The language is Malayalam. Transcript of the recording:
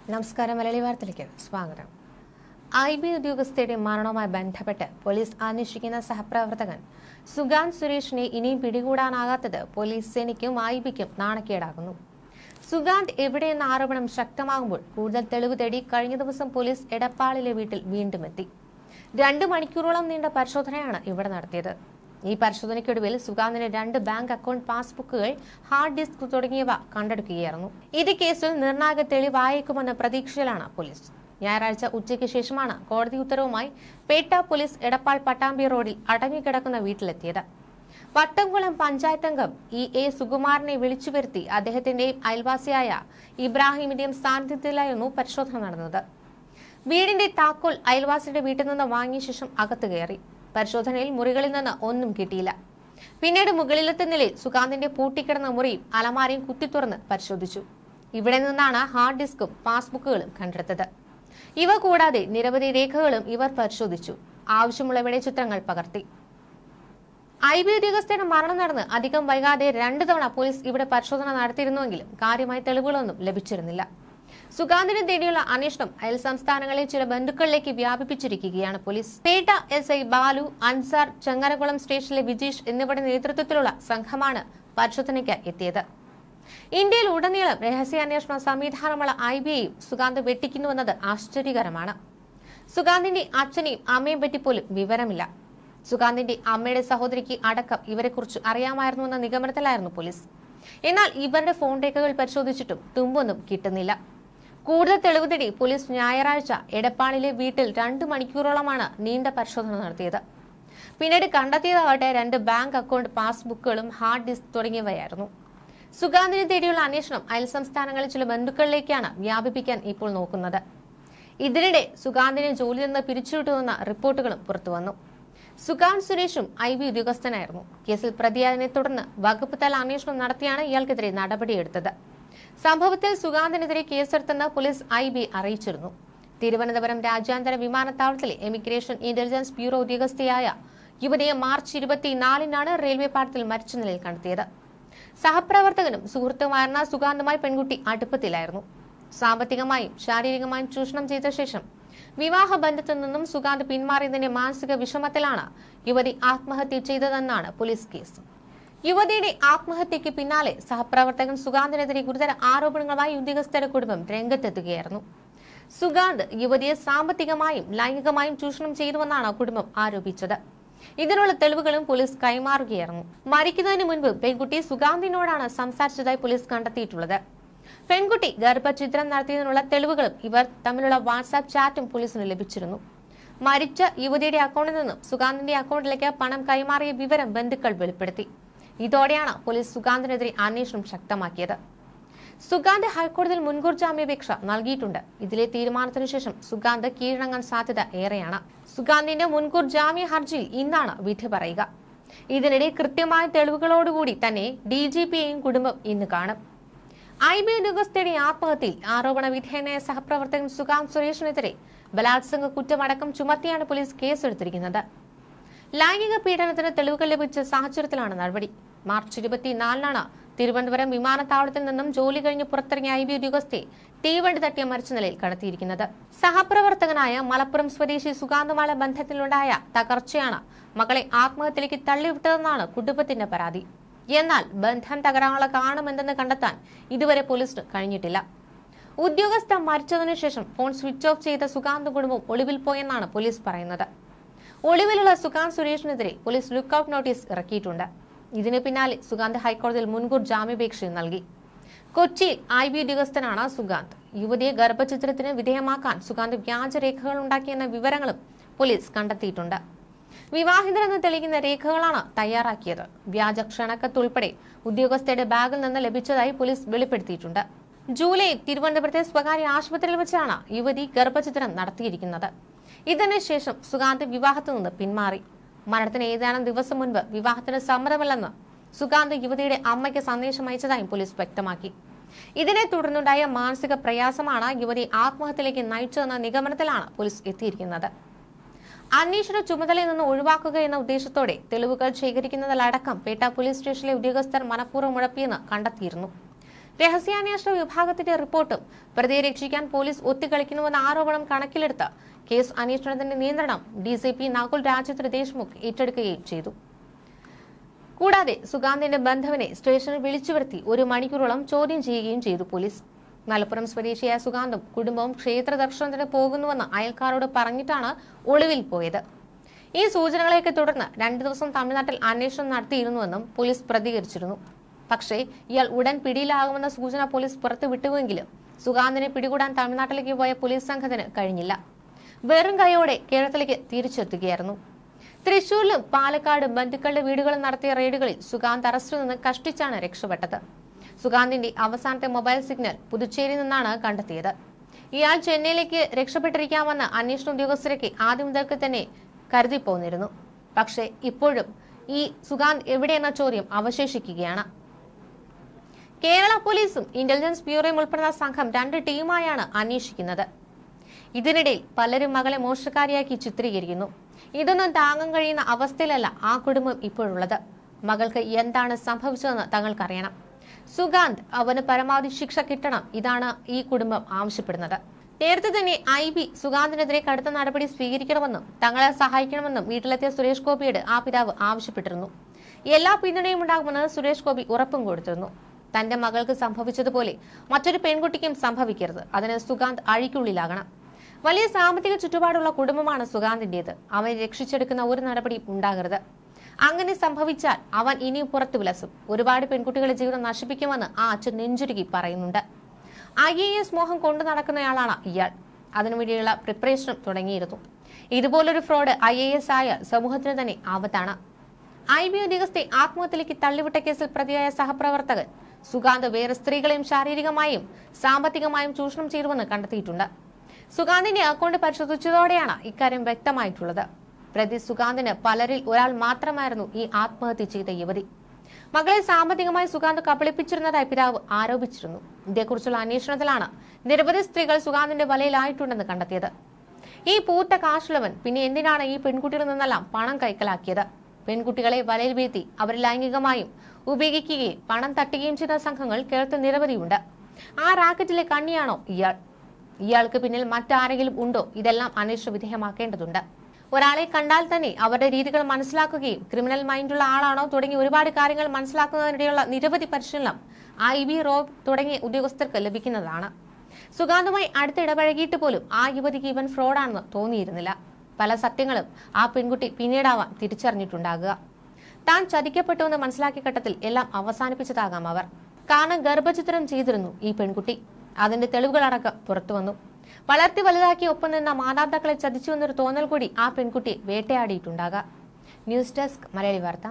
നമസ്കാരം. മലയാളി വാർത്തയിലേക്ക് സ്വാഗതം. IB ഉദ്യോഗസ്ഥയുടെ മരണവുമായി ബന്ധപ്പെട്ട് പോലീസ് അന്വേഷിക്കുന്ന സഹപ്രവർത്തകൻ സുഗാന്ത് സുരേഷിനെ ഇനിയും പിടികൂടാനാകാത്തത് പോലീസ് സേനയ്ക്കും IBക്കും നാണക്കേടാകുന്നു. സുഗാന്ത് എവിടെയെന്ന ആരോപണം ശക്തമാകുമ്പോൾ കൂടുതൽ തെളിവ് തേടി കഴിഞ്ഞ ദിവസം പോലീസ് എടപ്പാളിലെ വീട്ടിൽ വീണ്ടും എത്തി. 2 മണിക്കൂറോളം നീണ്ട പരിശോധനയാണ് ഇവിടെ നടത്തിയത്. ഈ പരിശോധനയ്ക്കൊടുവിൽ സുഗാന്തിന്റെ 2 ബാങ്ക് അക്കൗണ്ട് പാസ്ബുക്കുകൾ, ഹാർഡ് ഡിസ്ക് തുടങ്ങിയവ കണ്ടെടുക്കുകയായിരുന്നു. ഇത് കേസിൽ നിർണായക തെളിവായേക്കുമെന്ന പ്രതീക്ഷയിലാണ് പോലീസ്. ഞായറാഴ്ച ഉച്ചയ്ക്ക് ശേഷമാണ് കോടതി ഉത്തരവുമായി പേട്ട പോലീസ് എടപ്പാൾ പട്ടാമ്പി റോഡിൽ അടങ്ങിക്കിടക്കുന്ന വീട്ടിലെത്തിയത്. വട്ടംകുളം പഞ്ചായത്ത് അംഗം EA സുകുമാരനെ വിളിച്ചു വരുത്തി അദ്ദേഹത്തിന്റെയും അയൽവാസിയായ ഇബ്രാഹിമിന്റെയും സാന്നിധ്യത്തിലായിരുന്നു പരിശോധന നടന്നത്. വീടിന്റെ താക്കോൽ അയൽവാസിയുടെ വീട്ടിൽ നിന്ന് വാങ്ങിയ ശേഷം അകത്ത് കയറി. പരിശോധനയിൽ മുറികളിൽ നിന്ന് ഒന്നും കിട്ടിയില്ല. പിന്നീട് മുകളിലത്തെ നിലയിൽ സുഗാന്തിന്റെ പൂട്ടിക്കിടന്ന മുറിയും അലമാരയും കുത്തിത്തുറന്ന് പരിശോധിച്ചു. ഇവിടെ നിന്നാണ് ഹാർഡ് ഡിസ്കും പാസ്ബുക്കുകളും കണ്ടെടുത്തത്. ഇവ കൂടാതെ നിരവധി രേഖകളും ഇവർ പരിശോധിച്ചു. ആവശ്യമുള്ളവയുടെ ചിത്രങ്ങൾ പകർത്തി. IB ഉദ്യോഗസ്ഥരുടെ മരണം നടന്ന് അധികം വൈകാതെ 2 തവണ പോലീസ് ഇവിടെ പരിശോധന നടത്തിയിരുന്നുവെങ്കിലും കാര്യമായ തെളിവുകളൊന്നും ലഭിച്ചിരുന്നില്ല. സുഗാന്തിനെ തേടിയുള്ള അന്വേഷണം അയൽ സംസ്ഥാനങ്ങളിൽ ചില ബന്ധുക്കളിലേക്ക് വ്യാപിപ്പിച്ചിരിക്കുകയാണ് പോലീസ്. പേട്ട SI ബാലു, അൻസാർ, ചങ്ങരകുളം സ്റ്റേഷനിലെ വിജീഷ് എന്നിവരുടെ നേതൃത്വത്തിലുള്ള സംഘമാണ് പരിശോധനയ്ക്ക് എത്തിയത്. ഇന്ത്യയിൽ ഉടനീളം രഹസ്യാന്വേഷണ സംവിധാനമുള്ള IBയെയും സുഗാന്ത് വെട്ടിക്കുന്നുവെന്നത് ആശ്ചര്യകരമാണ്. സുഗാന്തിന്റെ അച്ഛനെയും അമ്മയും പറ്റി പോലും വിവരമില്ല. സുഗാന്തിന്റെ അമ്മയുടെ സഹോദരിക്ക് അടക്കം ഇവരെക്കുറിച്ച് അറിയാമായിരുന്നുവെന്ന നിഗമനത്തിലായിരുന്നു പോലീസ്. എന്നാൽ ഇവരുടെ ഫോൺ രേഖകൾ പരിശോധിച്ചിട്ടും തുമ്പൊന്നും കിട്ടുന്നില്ല. കൂടുതൽ തെളിവ് തേടി പോലീസ് ഞായറാഴ്ച എടപ്പാളിലെ വീട്ടിൽ 2 മണിക്കൂറോളമാണ് നീണ്ട പരിശോധന നടത്തിയത്. പിന്നീട് കണ്ടെത്തിയതാകട്ടെ 2 ബാങ്ക് അക്കൗണ്ട് പാസ്ബുക്കുകളും ഹാർഡ് ഡിസ്ക് തുടങ്ങിയവയായിരുന്നു. സുഗാന്തിനെ തേടിയുള്ള അന്വേഷണം അയൽ സംസ്ഥാനങ്ങളിൽ ചില ബന്ധുക്കളിലേക്കാണ് വ്യാപിപ്പിക്കാൻ ഇപ്പോൾ നോക്കുന്നത്. ഇതിനിടെ സുഗാന്തിനെ ജോലിയിൽ നിന്ന് പിരിച്ചുവിട്ടുവെന്ന റിപ്പോർട്ടുകളും പുറത്തുവന്നു. സുഗാന്ത് സുരേഷും IB ഉദ്യോഗസ്ഥനായിരുന്നു. കേസിൽ പ്രതിയായതിനെ തുടർന്ന് വകുപ്പ് തല അന്വേഷണം നടത്തിയാണ് ഇയാൾക്കെതിരെ നടപടിയെടുത്തത്. സംഭവത്തിൽ സുഗാന്തിനെതിരെ കേസെടുത്തെന്ന് പോലീസ് IB അറിയിച്ചിരുന്നു. തിരുവനന്തപുരം രാജ്യാന്തര വിമാനത്താവളത്തിലെ എമിഗ്രേഷൻ ഇന്റലിജൻസ് ബ്യൂറോ ഉദ്യോഗസ്ഥയായ യുവതിയെ മാർച്ച് 24-നാണ് റെയിൽവേ പാളത്തിൽ മരിച്ച നിലയിൽ കണ്ടെത്തിയത്. സഹപ്രവർത്തകനും സുഹൃത്തുമായിരുന്ന സുഗാന്തുമായി പെൺകുട്ടി അടുപ്പത്തിലായിരുന്നു. സാമ്പത്തികമായും ശാരീരികമായും ചൂഷണം ചെയ്ത ശേഷം വിവാഹ ബന്ധത്തിൽ നിന്നും സുഗാന്ത് പിന്മാറിയതിന്റെ മാനസിക വിഷമത്തിലാണ് യുവതി ആത്മഹത്യ ചെയ്തതെന്നാണ് പോലീസ് കേസ്. യുവതിയുടെ ആത്മഹത്യയ്ക്ക് പിന്നാലെ സഹപ്രവർത്തകൻ സുഗാന്തിനെതിരെ ഗുരുതര ആരോപണങ്ങളുമായി ഉദ്യോഗസ്ഥരുടെ കുടുംബം രംഗത്തെത്തുകയായിരുന്നു. സുഗാന്ത് യുവതിയെ സാമ്പത്തികമായും ലൈംഗികമായും ചൂഷണം ചെയ്തുവെന്നാണ് കുടുംബം ആരോപിച്ചത്. ഇതിനുള്ള തെളിവുകളും പോലീസ് കൈമാറുകയായിരുന്നു. മരിക്കുന്നതിന് മുൻപ് പെൺകുട്ടി സുഗാന്തിനോടാണ് സംസാരിച്ചതായി പോലീസ് കണ്ടെത്തിയിട്ടുള്ളത്. പെൺകുട്ടി ഗർഭഛിദ്രം നടത്തിയതിനുള്ള തെളിവുകളും ഇവർ തമ്മിലുള്ള വാട്സാപ്പ് ചാറ്റും പോലീസിന് ലഭിച്ചിരുന്നു. മരിച്ച യുവതിയുടെ അക്കൗണ്ടിൽ നിന്നും സുഗാന്തിന്റെ അക്കൗണ്ടിലേക്ക് പണം കൈമാറിയ വിവരം ബന്ധുക്കൾ വെളിപ്പെടുത്തി. ഇതോടെയാണ് പോലീസ് സുഗാന്തിനെതിരെ അന്വേഷണം ശക്തമാക്കിയത്. സുഗാന്ത് ഹൈക്കോടതിയിൽ മുൻകൂർ ജാമ്യാപേക്ഷ നൽകിയിട്ടുണ്ട്. ഇതിലെ തീരുമാനത്തിനു ശേഷം സുഗാന്ത് കീഴടങ്ങാൻ സാധ്യത ഏറെയാണ്. സുഗാന്തിന്റെ മുൻകൂർ ജാമ്യ ഹർജിയിൽ ഇന്നാണ് വിധി പറയുക. ഇതിനിടെ കൃത്യമായ തെളിവുകളോടുകൂടി തന്നെ DGPയെയും കുടുംബം ഇന്ന് കാണും. IB ഉദ്യോഗസ്ഥയുടെ ആത്മഹത്യയിൽ ആരോപണ വിധേയനായ സഹപ്രവർത്തകൻ സുഗാന്ത് സുരേഷിനെതിരെ ബലാത്സംഗ കുറ്റമടക്കം ചുമത്തിയാണ് പോലീസ് കേസെടുത്തിരിക്കുന്നത്. ലൈംഗിക പീഡനത്തിന് തെളിവുകൾ ലഭിച്ച സാഹചര്യത്തിലാണ് നടപടി. മാർച്ച് 24-നാണ് തിരുവനന്തപുരം വിമാനത്താവളത്തിൽ നിന്നും ജോലി കഴിഞ്ഞ് പുറത്തിറങ്ങിയ IB ഉദ്യോഗസ്ഥയെ തീവണ്ടി തട്ടിയ മരിച്ച നിലയിൽ കടത്തിയിരിക്കുന്നത്. സഹപ്രവർത്തകനായ മലപ്പുറം സ്വദേശി സുഗാന്തുമായുള്ള ബന്ധത്തിലുണ്ടായ തകർച്ചയാണ് മകളെ ആത്മഹത്യയിലേക്ക് തള്ളിവിട്ടതെന്നാണ് കുടുംബത്തിന്റെ പരാതി. എന്നാൽ ബന്ധം തകരാനുള്ള കാരണമെന്തെന്ന് കണ്ടെത്താൻ ഇതുവരെ പോലീസിന് കഴിഞ്ഞിട്ടില്ല. ഉദ്യോഗസ്ഥ മരിച്ചതിനു ശേഷം ഫോൺ സ്വിച്ച് ഓഫ് ചെയ്ത സുഗാന്ത് കുടുംബം ഒളിവിൽ പോയെന്നാണ് പോലീസ് പറയുന്നത്. ഒളിവിലുള്ള സുഗാന്ത് സുരേഷിനെതിരെ പോലീസ് ലുക്കൌട്ട് നോട്ടീസ് ഇറക്കിയിട്ടുണ്ട്. ഇതിന് പിന്നാലെ സുഗാന്ത് ഹൈക്കോടതിയിൽ മുൻകൂർ ജാമ്യാപേക്ഷ നൽകി. കൊച്ചിയിൽ IB ഉദ്യോഗസ്ഥനാണ് സുഗാന്ത്. യുവതിയെ ഗർഭഛിദ്രത്തിന് വിധേയമാക്കാൻ സുഗാന്ത് വ്യാജരേഖകൾ ഉണ്ടാക്കിയെന്ന വിവരങ്ങളും പോലീസ് കണ്ടെത്തിയിട്ടുണ്ട്. വിവാഹിതരെന്ന് തെളിയിക്കുന്ന രേഖകളാണ് തയ്യാറാക്കിയത്. വ്യാജ ക്ഷണക്കത്തുൾപ്പെടെ ഉദ്യോഗസ്ഥയുടെ ബാഗിൽ നിന്ന് ലഭിച്ചതായി പോലീസ് വെളിപ്പെടുത്തിയിട്ടുണ്ട്. ജൂലൈയിൽ തിരുവനന്തപുരത്തെ സ്വകാര്യ ആശുപത്രിയിൽ വെച്ചാണ് യുവതി ഗർഭഛിദ്രം നടത്തിയിരിക്കുന്നത്. ഇതിന് ശേഷം സുഗാന്ത് വിവാഹത്തിൽ നിന്ന് പിന്മാറി. മരണത്തിന് ഏതാനും ദിവസം മുൻപ് വിവാഹത്തിന് സമ്മതമല്ലെന്ന് സുഗാന്ത് യുവതിയുടെ അമ്മയ്ക്ക് സന്ദേശം അയച്ചതായും പോലീസ് വ്യക്തമാക്കി. ഇതിനെ തുടർന്നുണ്ടായ മാനസിക പ്രയാസമാണ് യുവതി ആത്മഹത്യയിലേക്ക് നയിച്ചതെന്ന നിഗമനത്തിലാണ് പോലീസ് എത്തിയിരിക്കുന്നത്. അന്വേഷണ ചുമതലയിൽ നിന്ന് ഒഴിവാക്കുക എന്ന ഉദ്ദേശത്തോടെ തെളിവുകൾ ശേഖരിക്കുന്നതിലടക്കം പേട്ട പോലീസ് സ്റ്റേഷനിലെ ഉദ്യോഗസ്ഥർ മനഃപൂർവ്വം ഉഴപ്പിയെന്ന് കണ്ടെത്തിയിരുന്നു. രഹസ്യാന്വേഷണ വിഭാഗത്തിന്റെ റിപ്പോർട്ടും പ്രതിയെ രക്ഷിക്കാൻ പോലീസ് ഒത്തുകളിക്കുന്നുവെന്ന ആരോപണം കണക്കിലെടുത്ത് കേസ് അന്വേഷണത്തിന്റെ നിയന്ത്രണം ഡിസിപി നകുൽ രാജേന്ദ്ര ദേശ്മുഖ് ഏറ്റെടുക്കുകയും ചെയ്തു. കൂടാതെ സുഗാന്തിന്റെ ബന്ധുവിനെ സ്റ്റേഷനിൽ വിളിച്ചു വരുത്തി 1 മണിക്കൂറോളം ചോദ്യം ചെയ്യുകയും ചെയ്തു പോലീസ്. മലപ്പുറം സ്വദേശിയായ സുഗാന്തും കുടുംബവും ക്ഷേത്ര ദർശനത്തിന് പോകുന്നുവെന്ന് അയൽക്കാരോട് പറഞ്ഞിട്ടാണ് ഒളിവിൽ പോയത്. ഈ സൂചനകളെയൊക്കെ തുടർന്ന് 2 ദിവസം തമിഴ്നാട്ടിൽ അന്വേഷണം നടത്തിയിരുന്നുവെന്നും പോലീസ് പ്രതികരിച്ചിരുന്നു. പക്ഷേ ഇയാൾ ഉടൻ പിടിയിലാകുമെന്ന സൂചന പോലീസ് പുറത്തുവിട്ടുവെങ്കിലും സുഗാന്തിനെ പിടികൂടാൻ തമിഴ്നാട്ടിലേക്ക് പോയ പോലീസ് സംഘത്തിന് കഴിഞ്ഞില്ല. വെറും കൈയോടെ കേരളത്തിലേക്ക് തിരിച്ചെത്തുകയായിരുന്നു. തൃശൂരിലും പാലക്കാട് ബന്ധുക്കളുടെ വീടുകളിൽ നടത്തിയ റെയ്ഡുകളിൽ സുഗാന്ത് അറസ്റ്റിൽ നിന്ന് കഷ്ടിച്ചാണ് രക്ഷപ്പെട്ടത്. സുഗാന്തിന്റെ അവസാനത്തെ മൊബൈൽ സിഗ്നൽ പുതുച്ചേരിയിൽ നിന്നാണ് കണ്ടെത്തിയത്. ഇയാൾ ചെന്നൈയിലേക്ക് രക്ഷപ്പെട്ടിരിക്കാമെന്ന് അന്വേഷണ ഉദ്യോഗസ്ഥരൊക്കെ ആദ്യം മുതൽക്ക് തന്നെ കരുതിപ്പോന്നിരുന്നു. പക്ഷേ ഇപ്പോഴും ഈ സുഗാന്ത് എവിടെയെന്ന ചോദ്യം അവശേഷിക്കുകയാണ്. കേരള പോലീസും ഇന്റലിജൻസ് ബ്യൂറോയും ഉൾപ്പെടുന്ന സംഘം 2 ടീമായാണ് അന്വേഷിക്കുന്നത്. ഇതിനിടയിൽ പലരും മകളെ മോശക്കാരിയാക്കി ചിത്രീകരിക്കുന്നു. ഇതൊന്നും താങ്ങാൻ കഴിയുന്ന അവസ്ഥയിലല്ല ആ കുടുംബം ഇപ്പോഴുള്ളത്. മകൾക്ക് എന്താണ് സംഭവിച്ചതെന്ന് തങ്ങൾക്കറിയണം. സുഗാന്ത് അവന് പരമാവധി ശിക്ഷ കിട്ടണം, ഇതാണ് ഈ കുടുംബം ആവശ്യപ്പെടുന്നത്. നേരത്തെ തന്നെ IB സുഗാന്തിനെതിരെ കടുത്ത നടപടി സ്വീകരിക്കണമെന്നും തങ്ങളെ സഹായിക്കണമെന്നും വീട്ടിലെത്തിയ സുരേഷ് ഗോപിയോട് ആ പിതാവ് ആവശ്യപ്പെട്ടിരുന്നു. എല്ലാ പിന്തുണയും ഉണ്ടാകുമെന്ന് സുരേഷ് ഗോപി ഉറപ്പും കൊടുത്തിരുന്നു. തന്റെ മകൾക്ക് സംഭവിച്ചതുപോലെ മറ്റൊരു പെൺകുട്ടിക്കും സംഭവിക്കരുത്, അതിന് സുഗാന്ത് അഴിക്കുള്ളിലാകണം. വലിയ സാമ്പത്തിക ചുറ്റുപാടുള്ള കുടുംബമാണ് സുഗാന്തിന്റേത്. അവനെ രക്ഷിച്ചെടുക്കുന്ന ഒരു നടപടിയും ഉണ്ടാകരുത്. അങ്ങനെ സംഭവിച്ചാൽ അവൻ ഇനിയും പുറത്തു വിലസും. ഒരുപാട് പെൺകുട്ടികളുടെ ജീവിതം നശിപ്പിക്കുമെന്ന് ആ അച്ഛൻ നെഞ്ചുരുകി പറയുന്നുണ്ട്. IAS മോഹം കൊണ്ടു നടക്കുന്നയാളാണ് ഇയാൾ. അതിനുവേണ്ടിയുള്ള പ്രിപ്പറേഷനും തുടങ്ങിയിരുന്നു. ഇതുപോലൊരു ഫ്രോഡ് IAS ആയാൽ സമൂഹത്തിന് തന്നെ ആപത്താണ്. IB ഉദ്യോഗസ്ഥയെ ആത്മഹത്യയിലേക്ക് തള്ളിവിട്ട കേസിൽ പ്രതിയായ സഹപ്രവർത്തകൻ സുഗാന്ത് വേറെ സ്ത്രീകളെയും ശാരീരികമായും സാമ്പത്തികമായും ചൂഷണം ചെയ്തുവെന്ന് കണ്ടെത്തിയിട്ടുണ്ട്. സുഗാന്തിന്റെ അക്കൗണ്ട് പരിശോധിച്ചതോടെയാണ് ഇക്കാര്യം വ്യക്തമായിട്ടുള്ളത്. പ്രതി സുഗാന്തിന് പലരിൽ ഒരാൾ മാത്രമായിരുന്നു ഈ ആത്മഹത്യ ചെയ്ത യുവതി. മകളെ സാമ്പത്തികമായി സുഗാന്ത് കബളിപ്പിച്ചിരുന്നതായി പിതാവ് ആരോപിച്ചിരുന്നു. ഇതേക്കുറിച്ചുള്ള അന്വേഷണത്തിലാണ് നിരവധി സ്ത്രീകൾ സുഗാന്തിന്റെ വലയിലായിട്ടുണ്ടെന്ന് കണ്ടെത്തിയത്. ഈ പൂത്ത കാശുള്ളവൻ പിന്നെ എന്തിനാണ് ഈ പെൺകുട്ടികളിൽ നിന്നെല്ലാം പണം കൈക്കലാക്കിയത്? പെൺകുട്ടികളെ വലയിൽ വീഴ്ത്തി അവരെ ലൈംഗികമായും ഉപയോഗിക്കുകയും പണം തട്ടുകയും ചെയ്ത സംഘങ്ങൾ കേരളത്തിൽ നിരവധിയുണ്ട്. ആ റാക്കറ്റിലെ കണ്ണിയാണോ ഇയാൾ? ഇയാൾക്ക് പിന്നിൽ മറ്റാരെങ്കിലും ഉണ്ടോ? ഇതെല്ലാം അന്വേഷണ വിധേയമാക്കേണ്ടതുണ്ട്. ഒരാളെ കണ്ടാൽ തന്നെ അവരുടെ രീതികൾ മനസ്സിലാക്കുകയും ക്രിമിനൽ മൈൻഡുള്ള ആളാണോ തുടങ്ങി ഒരുപാട് കാര്യങ്ങൾ മനസ്സിലാക്കുന്നതിനിടെയുള്ള നിരവധി പരിശീലനം IB റോബ് തുടങ്ങിയ ഉദ്യോഗസ്ഥർക്ക് ലഭിക്കുന്നതാണ്. സുഗാന്തുമായി അടുത്തിടപഴകിയിട്ട് പോലും ആ യുവതിക്ക് ഇവൻ ഫ്രോഡാണെന്ന് തോന്നിയിരുന്നില്ല. പല സത്യങ്ങളും ആ പെൺകുട്ടി പിന്നീടാവാൻ തിരിച്ചറിഞ്ഞിട്ടുണ്ടാകുക. താൻ ചതിക്കപ്പെട്ടുവെന്ന് മനസ്സിലാക്കിയ ഘട്ടത്തിൽ എല്ലാം അവസാനിപ്പിച്ചതാകാം അവർ. കാരണം ഗർഭചിത്രം ചെയ്തിരുന്നു ഈ പെൺകുട്ടി. അതിന്റെ തെളിവുകളടക്കം പുറത്തുവന്നു. വളർത്തി വലുതാക്കി ഒപ്പം നിന്ന മാതാപിതാക്കളെ ചതിച്ചുവെന്നൊരു തോന്നൽ കൂടി ആ പെൺകുട്ടിയെ വേട്ടയാടിയിട്ടുണ്ടാകാം. ന്യൂസ് ഡെസ്ക് മലയാളി വാർത്ത.